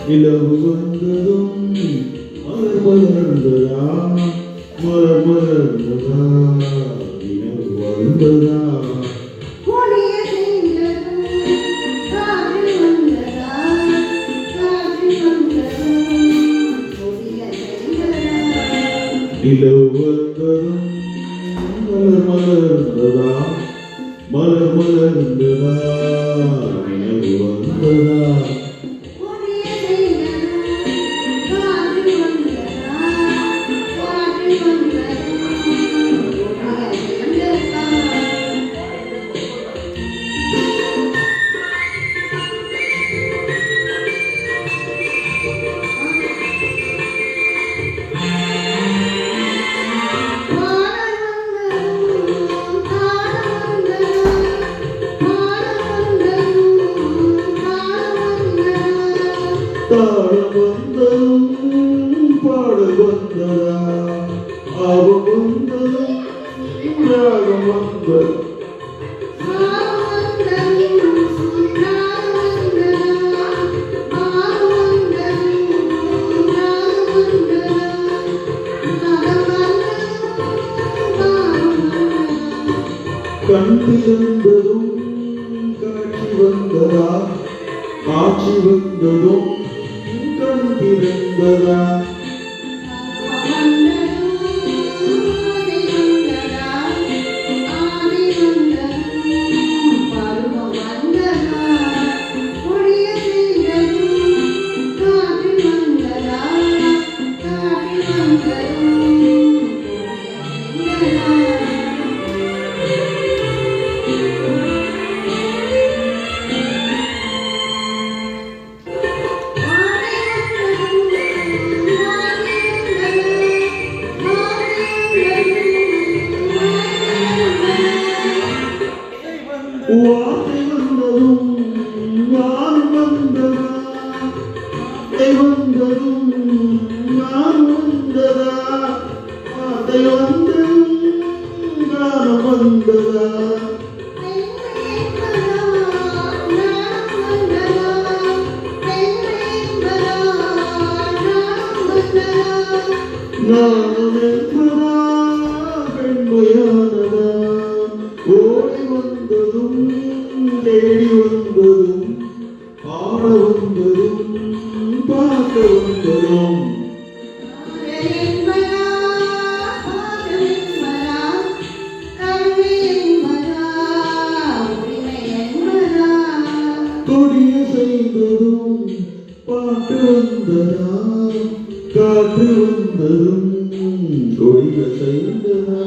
நிலவு வந்ததும் மலர் மலர்ந்ததா மலர் மலர்ந்ததா நிலவு வந்ததா நிலவு வந்ததும் மலர் மலர்ந்ததா மலர் மலர்ந்ததா நிலவு வந்ததா தாளம் வந்ததும் பாடல் வந்ததா ஆபம் வந்ததும் ராகம் வந்தது கண் திறந்ததும் காட்சி வந்ததா காட்சி வந்ததும் கண் திறந்ததா வார்த்தை வந்ததும் நான் வந்ததா வந்ததும் நான் வந்ததா வார்த்தை வந்ததும் நான் வந்ததா நானும் என்பதா பெண்மையானதா ஓடி வந்ததும் தேடி வந்ததும் ஆட வந்ததும் பார்க்க வந்ததும் கொடிய செய்ததும் பாட்டு வந்ததா காற்று வந்ததும் கொடிய செய்ததா